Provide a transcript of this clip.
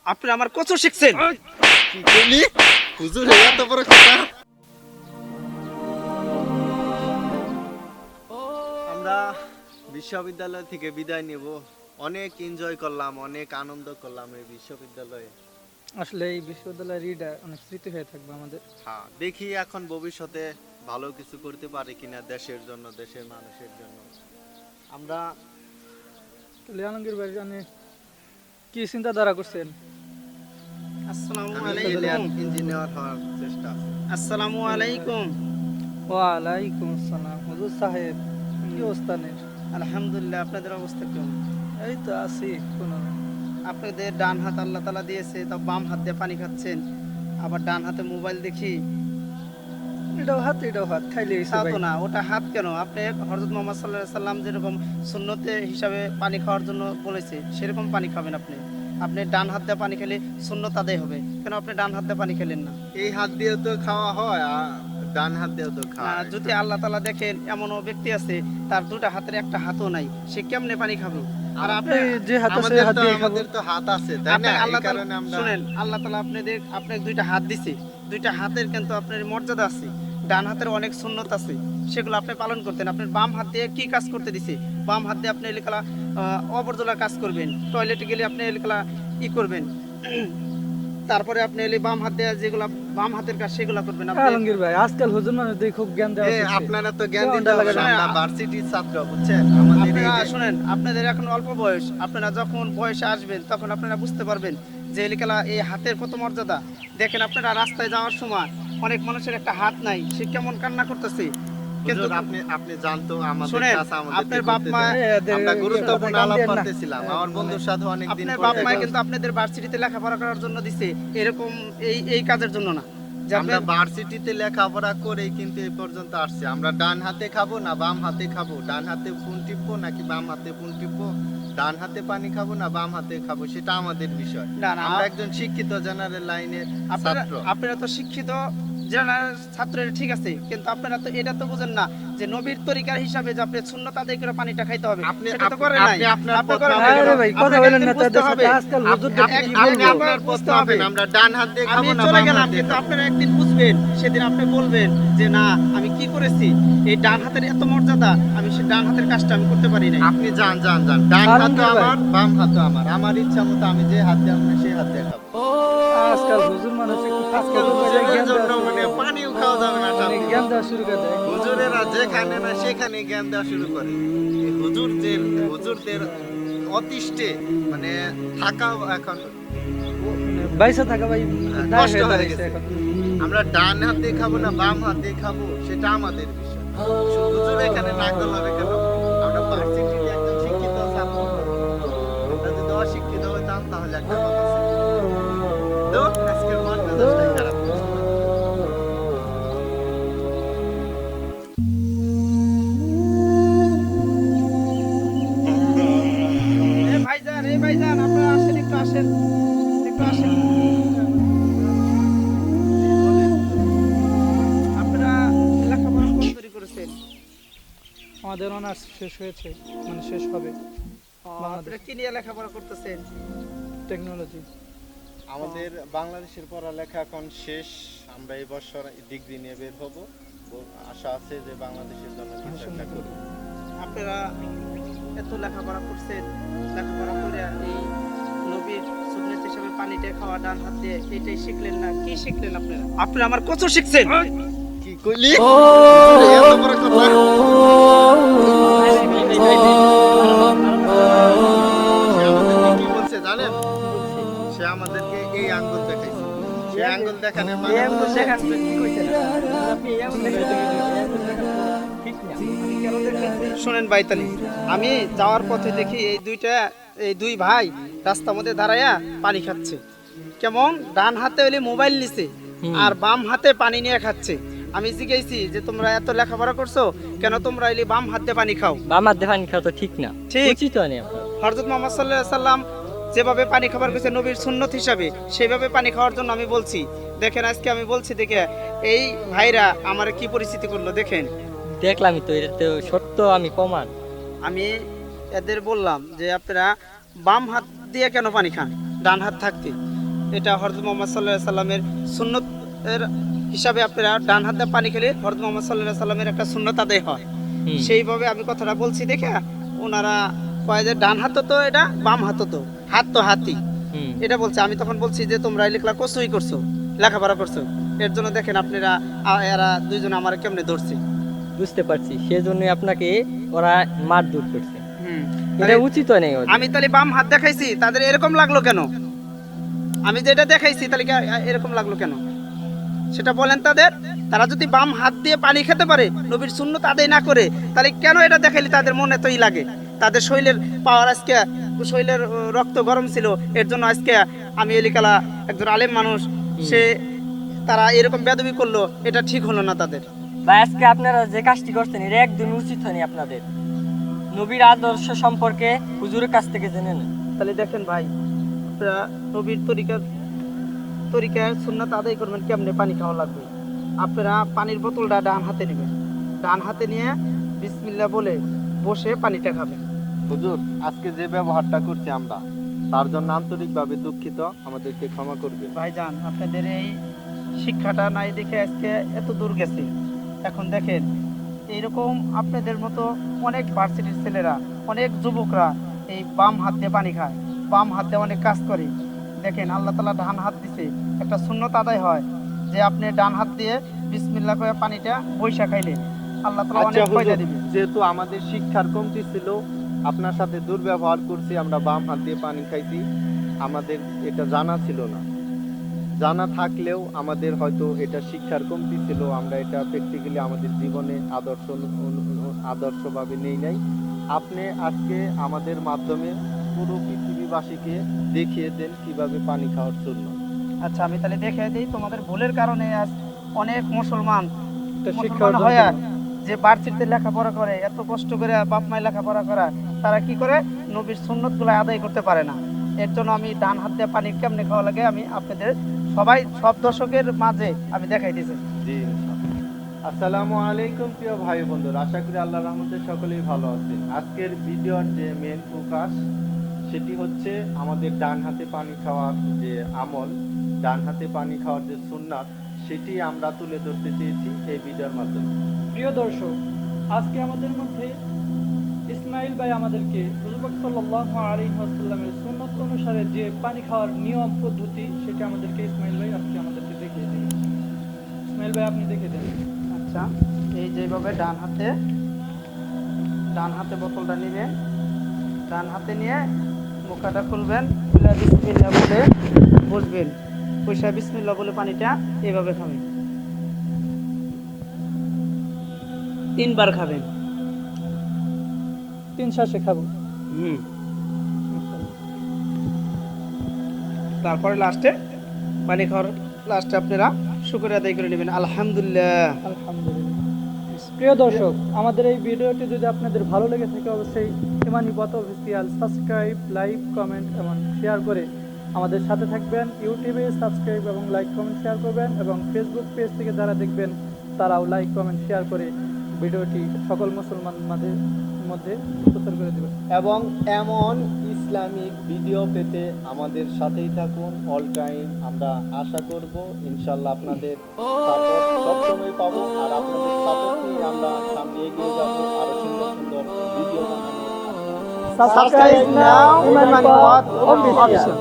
আপনি আমার কত শিখছেন? কি কইলি? হুজুর এত বড় কথা। আমরা বিশ্ববিদ্যালয় থেকে বিদায় নেব। অনেক এনজয় করলাম, অনেক আনন্দ করলাম এই বিশ্ববিদ্যালয়ে। আসলে এই বিশ্ববিদ্যালয়ের ইটা অনেক স্মৃতি হয়ে থাকবে আমাদের। হ্যাঁ, দেখি এখন ভবিষ্যতে ভালো কিছু করতে পারি কিনা দেশের জন্য, দেশের মানুষের জন্য। আমরা তাহলে আলমগীর ভাই জানে কি চিন্তাধারা করছেন? আসসালামু আমি আলাইকুম। ইঞ্জিনিয়ার হওয়ার চেষ্টা আছে। আসসালামু আলাইকুম। ওয়ালাইকুম আসসালাম। হুজুর সাহেব, কি অবস্থা নেই? আলহামদুলিল্লাহ, আপনাদের অবস্থা কেমন? এই তো আছি কোনো। আপনাদের ডান হাত আল্লাহ তাআলা দিয়েছে, তা বাম হাত দিয়ে পানি খাচ্ছেন, আবার ডান হাতে মোবাইল দেখি। এটাও হাত খাইলে হইছে তা ভাই। তো না, ওটা হাত কেন? আপনি হযরত মুহাম্মদ সাল্লাল্লাহু আলাইহি সাল্লাম যেরকম সুন্নতে হিসাবে পানি খাওয়ার জন্য বলেছে সেরকম পানি খাবেন আপনি। আপনি ডান হাত দিয়ে পানি খেলে সুন্নত আদায় হবে, কেন আপনি ডান হাত দিয়ে পানি খেলেন না? এই হাত দিয়ে তো খাওয়া হয়, আর ডান হাত দিয়েও তো খাওয়া না, হয়। যদি আল্লাহ তাআলা দেখেন এমনও ব্যক্তি আছে তার দুটো হাতের একটা হাতও নাই, সে কেমনে পানি খাবে? আর আপনি এই যে হাত আছে আমাদের হাত তো দিয়ে খাবো। আমাদের তো হাত আছে, তাই না? এই আল্লাহ তাআলা কারণে আমরা শুনেন, আল্লাহ তাআলা আপনাকে দুইটা হাত দিছে, দুইটা হাতের কিন্তু আপনার মর্যাদা আছে। ডান হাতের অনেক সুন্নত আছে, সেগুলো আপনি পালন করতেন। আপনার বাম হাত দিয়ে কি কাজ করতে দিছে? বাম হাত দিয়ে আপনি এলাকা অবর্জনা কাজ করবেন, টয়লেটে গেলে আপনি এলাকা করবেন, তারপরে আপনি বাম হাত দিয়ে যেগুলা বাম হাতের কাজ সেগুলো করবেন আপনি। আলমগীর ভাই, আজকাল হুজুর মানুষ দিয়ে খুব জ্ঞান দেওয়া এ, হচ্ছে। আপনারা তো জ্ঞান কেমন দিতে হবে লাগে না, না? আমরা ভার্সিটির ছাত্র, বুঝছেন? আমাদের এই আপনারা যে- শুনেন, আপনাদের এখন অল্প বয়স, আপনারা যখন বয়সে আসবেন তখন আপনারা বুঝতে পারবেন যে এলাকা এই হাতের কত মর্যাদা। দেখেন আপনারা রাস্তায় যাওয়ার সময় অনেক মানুষের একটা হাত নাই, সে কেমন কান্না করতেছে। কিন্তু হুজুর, আপনি জানতো আমাদের শুনেন, কাছে আমাদের আপনার বাপ মা আমরা গুরুত্বপূর্ণ কান আলাপ দেন না। করতেছিলাম। আমার বন্ধুর সাথে অনেক দিন আপনার পরে বাপ মা দেখা কিন্তু আপনাদের ভার্সিটিতে লেখাপড়া করার জন্য দিছে, এরকম এই কাজের জন্য না। যে আমরা আপনার- ভার্সিটিতে লেখাপড়া করেই কিন্তু এই পর্যন্ত আসছে। আমরা ডান হাতে খাবো না বাম হাতে খাবো, ডান হাতে ফোন টিপবো নাকি বাম হাতে ফোন টিপবো, ডান হাতে পানি খাবো না বাম হাতে খাবো, সেটা আমাদের বিষয়। না, না, আমরা একজন শিক্ষিত জেনারেল লাইনের আপনারা ছাত্র। আপনারা তো শিক্ষিত জেনারেল ছাত্র, এটা ঠিক আছে, কিন্তু আপনারা তো এটা তো বুঝেন না যে নবীর তরিকার হিসাবে যে আপনি সুন্নত আদায় করে পানিটা খাইতে হবে, আপনি- সেটা তো আপনি- করেন নাই। আপনি আপনার আপনি পথ করেন মাপেন নাই। না। আরে ভাই, কথা আপনাকে বলেন না একদিন বুঝতে তাদের হবে। সাথে। আজকাল হুজুরদের আপনি কি আপনি বলবো? আপনার পথ বুঝতে মাপেন, হবে। আমরা ডান হাত দিয়ে আমি খাবো না চলে বাম গেলাম, হাত দিয়ে কিন্তু খাবো। আপনারা একদিন বুঝবেন, সেদিন আপনি বলবেন যে না, আমি কি করেছি, এই ডান হাতের এত মর্যাদা, আমি সে ডান হাতের কাজটা আমি করতে পারি নাই। আপনি যান ডান হাত আলমগীর ভাই। আমার বাম হাত আমার ইচ্ছা মতো আমি যে হাত দিয়ে আপনি সেই হাত দিয়ে খাবো। আজকাল হুজুর মানুষ একটু আজকাল হুজুরের জন্য মানে পানিও খাওয়া যাবে না সামনে। জ্ঞান দেওয়া শুরু করে দেয়। হুজুরেরা যেখানে না সেখানে জ্ঞান দেওয়া শুরু করে। এই হুজুরদের অতিষ্ঠে মানে থাকা এখন বাইসা থাকা ভাই দায় কষ্ট হয়ে দাঁড়াইছে গেছে। এখন। আমরা ডান হাতে খাবো না বাম হাতে খাবো, সেটা আমাদের বিষয়। হুজুর এখানে নাকল হবে কেন? আমরা ভার্সিটির একজন শিক্ষিত ছাত্র। আমরা যদি অশিক্ষিত হইতাম তাহলে একটা কথা ছিল। তো আজকের মন মেজাজটাই খারাপ। এই ভাইজান, আপনারা আসেন, একটু আসেন, একটু আসেন। আপনারা লেখাপড়া কোন তৈরি করেছেন? আমাদের অনার্স শেষ হয়েছে, মানে শেষ হবে। আপনারা কি নিয়ে লেখাপড়া করতেছেন? টেকনোলজি। আমাদের বাংলাদেশের পড়ালেখা এখন শেষ। আমরা এই বছর ডিগ্রি নিয়ে বের হব। আশা আছে যে বাংলাদেশের জন্য কিছু একটা করব। আপনারা এত লেখাপড়া করছেন, লেখাপড়া করে এই নবীর সুন্নাত হিসেবে পানিটা খাওয়া ডান হাত দিয়ে, এটাই শিখলেন না? কি শিখলেন আপনারা? আপনারা আমার কত শিখছেন? কি কইলি? এত বড় কথা। সে আমাদেরকে কি বলছে জানেন? সে আমাদেরকে এই আঙ্গুল দেখাইছে। সে আঙ্গুল দেখানোর মানে হচ্ছে শোনেন বাইতালি, আমি যাওয়ার পথে দেখি এই দুই ভাই রাস্তার মধ্যে দাঁড়ায়া পানি খাচ্ছে। কেমন? ডান হাতে হলে মোবাইল নিছে আর বাম হাতে পানি নিয়ে খাচ্ছে। আমি জিজ্ঞেসি যে তোমরা এত লেখাপড়া করছো, কেন তোমরা এলি বাম হাতে পানি খাও? বাম হাত দিয়ে পানি খাওয়া তো ঠিক না, ঠিক। উচিত নেই আপনার। হযরত মুহাম্মদ সাল্লাল্লাহু আলাইহি সাল্লাম যেভাবে পানি খাবার করেছে নবীর সুন্নত হিসাবে, সেভাবে পানি খাওয়ার জন্য আমি বলছি। দেখেন আজকে আমি বলছি, দেখে এই ভাইরা আমার কি পরিস্থিতি করলো দেখেন। দেখলামই তো, এটা তো সত্য, আমি প্রমাণ। আমি এদের বললাম যে আপনারা বাম হাত দিয়ে কেন পানি খান ডান হাত থাকতে? এটা হযরত মুহাম্মদ সাল্লাল্লাহু আলাইহি সাল্লামের সুন্নতের হিসাবে আপনারা ডান হাত দিয়ে পানি খেলে হযরত মুহাম্মদ সাল্লাল্লাহু আলাইহি সাল্লামের একটা সুন্নত আদায় হয়। হুম। সেইভাবে আমি কথাটা বলছি দেখে ওনারা কয় যে ডান হাতও তো এটা, বাম হাতও তো, হাত তো হাতই, হুম। এটা বলছে। আমি তখন বলছি যে তোমরা লিখলা কসুই করছো, লেখাপড়া করছো, এর জন্য দেখেন আপনারা এরা দুইজন আমার কেমনে ধরছে। বুঝতে পারছি, সেজন্যই আপনাকে ওরা মারধর করছে। হুম। এটা উচিত হয় নাই ওদের। আমি তাহলে বাম হাত দেখাইছি, তাদের এরকম লাগলো কেন? আমি যেটা দেখাইছি তাহলে কি এরকম লাগলো কেন সেটা বলেন তাদের। তারা যদি বাম হাত দিয়ে পানি খেতে পারে, নবীর সুন্নত আদায় না করে, তাহলে কেন এটা দেখাইলে তাদের মনে তোই লাগে? তাদের শরীরের পাওয়ার আজকে, শরীরের রক্ত গরম ছিল, এর জন্য আজকে আমি এলিকালা একজন আলেম মানুষ, সে তারা এরকম বেদবি করলো, এটা ঠিক হলো না তাদের। বা আজকে আপনারা যে কাজটি করছেন এটা একদমই উচিত হয়নি আপনাদের। নবীর আদর্শ সম্পর্কে হুজুরের কাছ থেকে জেনে নেন। তাহলে দেখেন ভাই, আপনারা নবীর তরিকায় সুন্নাত আদায় করবেন কেমনে পানি খাওয়া লাগবে। আপনারা পানির বোতলটা ডান হাতে নেবেন, ডান হাতে নিয়ে বিসমিল্লাহ বলে বসে পানিটা খাবেন। হুজুর, আজকে যে ব্যবহারটা করছি আমরা, তার জন্য আন্তরিকভাবে দুঃখিত, আমাদেরকে ক্ষমা করবেন। ভাইজান, আপনাদের এই শিক্ষাটা নাই দেখে আজকে এত দূর গেছে। এখন দেখেন এইরকম আপনাদের মতো অনেক ভার্সিটির ছেলেরা, অনেক যুবকরা এই বাম হাত দিয়ে পানি খায়, বাম হাত দিয়ে অনেক কাজ করে। দেখেন আল্লাহ তাআলা ডান হাত দিছে, একটা সুন্নত আদায় হয় যে আপনি ডান হাত দিয়ে বিসমিল্লাহ করে পানিটা বৈশা খাইলে আল্লাহ তাআলা আচ্ছা অনেক ফায়দা হুজুর, দিবে। যেহেতু আমাদের শিক্ষার কমতি ছিল, আপনার সাথে দুর্ব্যবহার করছি, আমরা বাম হাত দিয়ে পানি খাইছি, আমাদের এটা জানা ছিল না। জানা থাকলেও আমাদের হয়তো এটা শিক্ষার কমতি ছিল, আমরা এটা প্র্যাকটিক্যালি আমাদের জীবনে আদর্শভাবে নেই নাই। আপনি আজকে আমাদের মাধ্যমে পুরো পৃথিবীবাসীকে দেখিয়ে দেন কিভাবে পানি খাওয়ার জন্য। আচ্ছা, আমি তাহলে দেখে দিই। তোমাদের ভুলের কারণে আজ অনেক মুসলমান এটা শিক্ষা মুসলমান অর্জন হয়ে করবে। যে ভার্সিটিতে লেখাপড়া করে, এত কষ্ট করে বাপ মায় লেখাপড়া করা, তারা কি করে নবীর সুন্নতগুলো আদায় করতে পারে না। এর জন্য আমি ডান হাত দিয়ে পানি কেমনে খাওয়া লাগে আমি আপনাদের সব দর্শকের মাঝে আমি দেখাই দিয়েছি। জি ইনশাআল্লাহ। আসসালামু আলাইকুম প্রিয় ভাই বন্ধুরা, আশা করি আল্লাহর রহমতে সকলেই ভালো আছেন। আজকের ভিডিওর যে মেন ফোকাস সেটি হচ্ছে আমাদের ডান হাতে পানি খাওয়ার যে আমল, ডান হাতে পানি খাওয়ার যে সুন্নাত, সেটি আমরা তুলে ধরতে চেয়েছি এই ভিডিওর মাধ্যমে। প্রিয় দর্শক, আজকে আমাদের মধ্যে ইসমাইল ভাই আমাদেরকে হুজুর পাক সাল্লাল্লাহু আলাইহি ওয়াসাল্লামের সুন্নাত অনুসারে যে পানি খাওয়ার নিয়ম পদ্ধতি, সেটা আমাদেরকে ইসমাইল ভাই আজকে আমাদেরকে দেখিয়ে দেবেন। ইসমাইল ভাই, আপনি দেখে দেন। আচ্ছা, এই যেভাবে ডান হাতে বোতলটা নেবেন, ডান হাতে নিয়ে মুখাটা খুলবেন, খুলে বিসমিল্লাহ বলে বসবেন, পয়সা বিসমিল্লাহ বলে পানিটা এইভাবে খাবেন, 3 বার খাবেন। 3 শ্বাসে খাবো। তারপরে লাস্টে পানি খাওয়ার লাস্টে আপনারা শুকরিয়া আদায় করে নেবেন, আলহামদুলিল্লাহ। আলহামদুলিল্লাহ। প্রিয় দর্শক, আমাদের এই ভিডিওটি যদি আপনাদের ভালো লেগে থাকে, অবশ্যই ইমানি পথ অফিসিয়াল সাবস্ক্রাইব, লাইক, কমেন্ট এবং শেয়ার করে আমাদের সাথে থাকবেন। ইউটিউবে সাবস্ক্রাইব এবং লাইক, কমেন্ট, শেয়ার করবেন এবং ফেসবুক পেজ থেকে যারা দেখবেন তারাও লাইক, কমেন্ট, শেয়ার করে ভিডিওটি সকল মুসলমান মধ্যে প্রচার করে দেবেন। এবং এমন ইসলামিক ভিডিও পেতে আমাদের সাথেই থাকুন অল টাইম। আমরা আশা করব ইনশাল্লাহ আপনাদের সাপোর্ট সবসময় পাবো, আর আপনাদের সাপোর্ট নিয়ে আমরা সামনে এগিয়ে যাবো আরো সুন্দর সুন্দর ভিডিও বানানো। Subscribe now, Iman Mani Path Official.